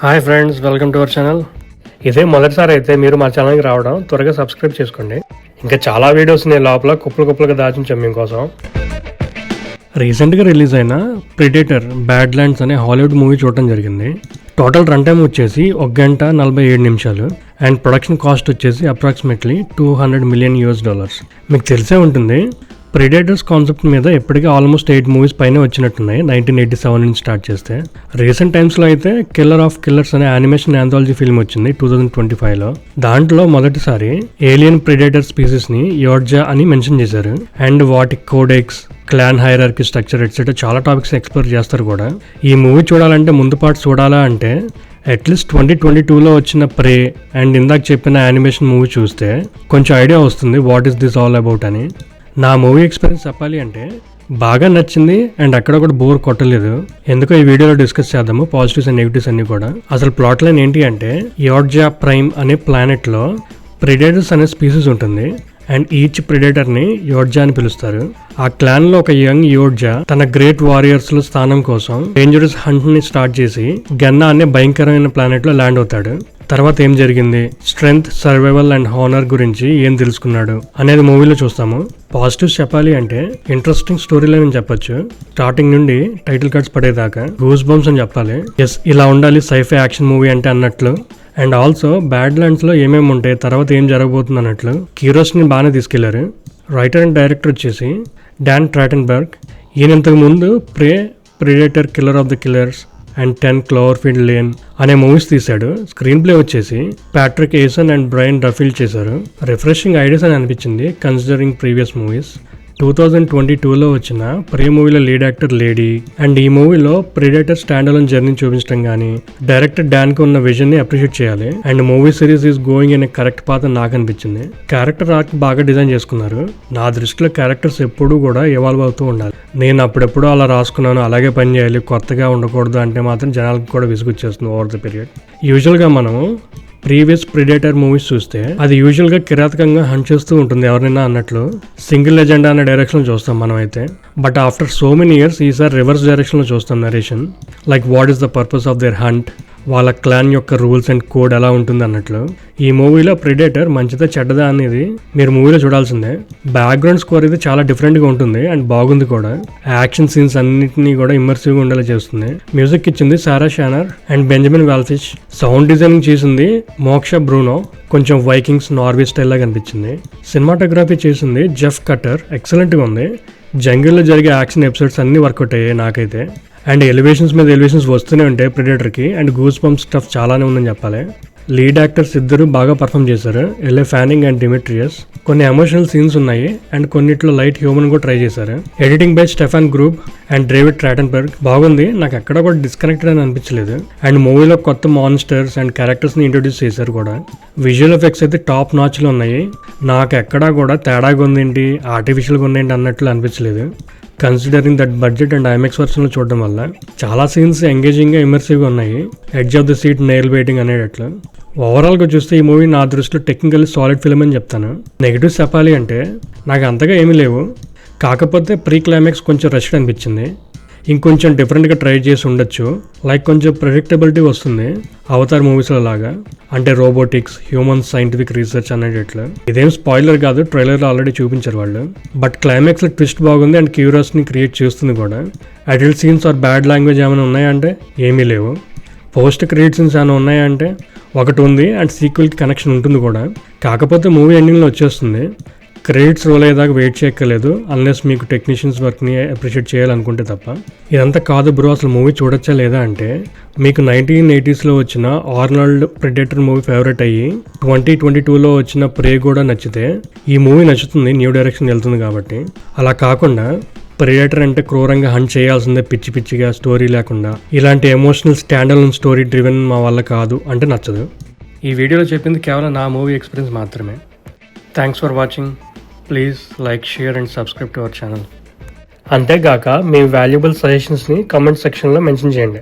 Hi friends, welcome to our channel. ఇదే మొదటిసారి అయితే మీరు మా ఛానల్కి రావడం త్వరగా సబ్స్క్రైబ్ చేసుకోండి. ఇంకా చాలా వీడియోస్ నేను లోపల కుప్పలుగా దాచించాం మీకోసం. రీసెంట్గా రిలీజ్ అయిన ప్రిడేటర్ బ్యాడ్లాండ్స్ అనే హాలీవుడ్ మూవీ చూడటం జరిగింది. టోటల్ రన్ టైం వచ్చేసి 1 గంట 47 నిమిషాలు అండ్ ప్రొడక్షన్ కాస్ట్ వచ్చేసి అప్రాక్సిమేట్లీ $200 మిలియన్. మీకు తెలిసే ఉంటుంది, ప్రిడేటర్స్ కాన్సెప్ట్ మీద ఇప్పటికీ ఆల్మోస్ట్ 8 మూవీస్ పైన వచ్చినట్టున్నాయి 1987 నుంచి స్టార్ట్ చేస్తే. రీసెంట్ టైమ్స్లో అయితే కిల్లర్ ఆఫ్ కిల్లర్స్ అనే యానిమేషన్ యాంథాలజీ ఫిల్మ్ వచ్చింది 2025లో. దాంట్లో మొదటిసారి ఏలియన్ ప్రిడేటర్ స్పీసీస్ని యోర్జా అని మెన్షన్ చేశారు అండ్ వాటి codex, clan hierarchy structure etcetera చాలా టాపిక్స్ ఎక్స్ప్లోర్ చేస్తారు కూడా. ఈ మూవీ చూడాలంటే ముందు పార్ట్ చూడాలా అంటే అట్లీస్ట్ 2022లో వచ్చిన ప్రే అండ్ ఇందాక చెప్పిన యానిమేషన్ మూవీ చూస్తే కొంచెం ఐడియా వస్తుంది what is this all about అని. నా మూవీ ఎక్స్పీరియన్స్ చెప్పాలి అంటే బాగా నచ్చింది అండ్ అక్కడ కూడా బోర్ కొట్టలేదు. ఎందుకో ఈ వీడియోలో డిస్కస్ చేద్దాము పాజిటివ్స్ అండ్ నెగిటివ్స్ అన్ని కూడా. అసలు ప్లాట్ లైన్ ఏంటి అంటే, యోర్జా ప్రైమ్ అనే ప్లానెట్లో ప్రిడేటర్స్ అనే స్పీసీస్ ఉంటుంది అండ్ ఈచ్ ప్రిడేటర్ని యోర్జా అని పిలుస్తారు. ఆ క్లాన్లో ఒక యంగ్ యోర్జా తన గ్రేట్ వారియర్స్లో స్థానం కోసం డేంజరస్ హంట్ని స్టార్ట్ చేసి గన్నా అనే భయంకరమైన ప్లానెట్లో ల్యాండ్ అవుతాడు. తర్వాత ఏం జరిగింది, స్ట్రెంగ్త్, సర్వైవల్ అండ్ హానర్ గురించి ఏం తెలుసుకున్నాడు అనేది మూవీలో చూస్తాము. పాజిటివ్స్ చెప్పాలి అంటే ఇంట్రెస్టింగ్ స్టోరీ లైన్ అని చెప్పొచ్చు. స్టార్టింగ్ నుండి టైటిల్ కార్డ్స్ పడేదాకా గూస్ బంప్స్ అని చెప్పాలి. ఎస్, ఇలా ఉండాలి సైఫై యాక్షన్ మూవీ అంటే అన్నట్లు. అండ్ ఆల్సో బ్యాడ్లాండ్స్లో ఏమేమి ఉంటాయి, తర్వాత ఏం జరగబోతుంది అన్నట్లు క్యూరియాసిటీని బాగానే తీసుకెళ్లారు. రైటర్ అండ్ డైరెక్టర్ వచ్చేసి డాన్ ట్రాటెన్బర్గ్. ఈయన ఇంతకు ముందు Predator, killer of the killers and 10 Cloverfield Lane అనే మూవీస్ తీశాడు. స్క్రీన్ ప్లే వచ్చేసి Patrick Aison and Brian Duffield చేశారు. రిఫ్రెషింగ్ ఐడియాస్ అని అనిపించింది కన్సిడరింగ్ ప్రీవియస్ మూవీస్. 2022లో వచ్చిన ప్రే మూవీలో లీడ్ యాక్టర్ లేడీ అండ్ ఈ మూవీలో ప్రిడేటర్ స్టాండ్ అలోన్ జర్నీ చూపించడం కానీ డైరెక్టర్ డాన్ కి ఉన్న విజన్ ని అప్రిషియేట్ చేయాలి. And movie series is going in correct path అని నాకు అనిపించింది. క్యారెక్టర్ ఆర్క్ బాగా డిజైన్ చేసుకున్నారు. నా దృష్టిలో క్యారెక్టర్స్ ఎప్పుడూ కూడా ఎవాల్వ్ అవుతూ ఉండాలి. నేను అప్పుడెప్పుడు అలా రాసుకున్నాను, అలాగే పని చేయాలి, కొత్తగా ఉండకూడదు అంటే మాత్రం జనాలకు కూడా విసుగొచ్చేస్తుంది ఓవర్ ద పీరియడ్. యూజువల్గా మనం ప్రీవియస్ ప్రిడేటర్ మూవీస్ చూస్తే అది యూజువల్గా కిరాతకంగా హంట్ చేస్తూ ఉంటుంది ఎవరైనా అన్నట్లు. సింగిల్ ఎజెండా అనే డైరెక్షన్లో చూస్తాం మనం అయితే. But after so many years ఈసారి రివర్స్ డైరెక్షన్లో చూస్తాం narration. Like what is the purpose of their hunt, వాళ్ళ క్లాన్ యొక్క రూల్స్ అండ్ కోడ్ ఎలా ఉంటుంది అన్నట్లు. ఈ మూవీలో ప్రిడేటర్ మంచిదా చెడ్డదా అనేది మీరు మూవీలో చూడాల్సిందే. బ్యాక్గ్రౌండ్ స్కోర్ ఇది చాలా డిఫరెంట్గా ఉంటుంది అండ్ బాగుంది కూడా. యాక్షన్ సీన్స్ అన్నింటినీ కూడా ఇమ్మర్సివ్గా ఉండేలా చేస్తుంది. మ్యూజిక్ ఇచ్చింది సారా షానర్ అండ్ బెంజమిన్ వాల్ఫిష్. సౌండ్ డిజైనింగ్ చేసింది మోక్ష బ్రూనో. కొంచెం వైకింగ్స్, నార్వే స్టైల్ లాగా అనిపించింది. సినిమాటోగ్రఫీ చేసింది జెఫ్ కటర్. ఎక్సలెంట్గా ఉంది. జంగిల్లో జరిగే యాక్షన్ ఎపిసోడ్స్ అన్ని వర్కౌట్ అయ్యాయి నాకైతే. అండ్ ఎలివేషన్స్ మీద ఎలివేషన్స్ వస్తూనే ఉంటాయి ప్రిడేటర్కి అండ్ గూస్ బంప్ స్టఫ్ చాలానే ఉందని చెప్పాలి. లీడ్ యాక్టర్స్ ఇద్దరు బాగా పర్ఫామ్ చేశారు, ఎల్ఏ ఫ్యానింగ్ అండ్ డిమిట్రియస్. కొన్ని ఎమోషనల్ సీన్స్ ఉన్నాయి అండ్ కొన్నిట్లో లైట్ హ్యూమన్ కూడా ట్రై చేశారు. Editing by Stefan Grube and David Trachtenberg బాగుంది. నాకు ఎక్కడ కూడా డిస్కనెక్టెడ్ అని అనిపించలేదు. అండ్ మూవీలో కొత్త మాన్స్టర్స్ అండ్ క్యారెక్టర్స్ని ఇంట్రొడ్యూస్ చేశారు కూడా. విజువల్ ఎఫెక్ట్స్ అయితే టాప్ నాచ్లో ఉన్నాయి. నాకు ఎక్కడా కూడా తేడాగా ఉందేంటి, ఆర్టిఫిషియల్గా ఉందేంటి అన్నట్లు అనిపించలేదు. Considering that budget and IMAX వర్షన్లో చూడడం వల్ల చాలా సీన్స్ ఎంగేజింగ్గా, ఇమర్సివ్గా ఉన్నాయి. Edge of the seat, nail biting అనేటట్లు. ఓవరాల్గా చూస్తే ఈ మూవీ నా దృష్టిలో టెక్నికల్లీ సాలిడ్ ఫిల్మ్ అని చెప్తాను. నెగిటివ్స్ చెప్పాలి అంటే నాకు అంతగా ఏమీ లేవు. కాకపోతే ప్రీ క్లైమాక్స్ కొంచెం రష్డ్ అనిపించింది. ఇంకొంచెం డిఫరెంట్గా ట్రై చేసి ఉండొచ్చు. లైక్ కొంచెం ప్రెడిక్టబిలిటీ వస్తుంది అవతార్ మూవీస్లో లాగా. అంటే రోబోటిక్స్, హ్యూమన్స్, సైంటిఫిక్ రీసెర్చ్ అనేటట్లు. ఇదేం స్పాయిలర్ కాదు, ట్రైలర్లో ఆల్రెడీ చూపించారు వాళ్ళు. బట్ క్లైమాక్స్లో ట్విస్ట్ బాగుంది అండ్ క్యూరియాసిటీని క్రియేట్ చేస్తుంది కూడా. Adult scenes are bad language ఏమైనా ఉన్నాయంటే ఏమీ లేవు. పోస్ట్ క్రెడిట్ సీన్స్ ఏమైనా ఉన్నాయంటే ఒకటి ఉంది అండ్ సీక్వెల్కి కనెక్షన్ ఉంటుంది కూడా. కాకపోతే మూవీ ఎండింగ్లో వచ్చేస్తుంది. క్రెడిట్స్ రోల్ అయ్యేదాకా వెయిట్ చేయక్కర్లేదు అన్లెస్ మీకు టెక్నీషియన్స్ వర్క్ని అప్రిషియేట్ చేయాలనుకుంటే తప్ప. ఇదంతా కాదు బ్రో, అసలు మూవీ చూడొచ్చా లేదా అంటే, మీకు 1980sలో వచ్చిన ఆర్నాల్డ్ ప్రిడేటర్ మూవీ ఫేవరెట్ అయ్యి 2022లో వచ్చిన ప్రే కూడా నచ్చితే ఈ మూవీ నచ్చుతుంది, న్యూ డైరెక్షన్ వెళ్తుంది కాబట్టి. అలా కాకుండా ప్రిడేటర్ అంటే క్రూరంగా హంట్ చేయాల్సిందే పిచ్చి పిచ్చిగా, స్టోరీ లేకుండా, ఇలాంటి emotional stand alone story driven మా వల్ల కాదు అంటే నచ్చదు. ఈ వీడియోలో చెప్పింది కేవలం నా మూవీ ఎక్స్పీరియన్స్ మాత్రమే. Thanks for watching. Please like, share and subscribe to our channel. అంతేగాక మీ వాల్యుబుల్ సజెషన్స్ని కామెంట్ సెక్షన్లో మెన్షన్ చేయండి.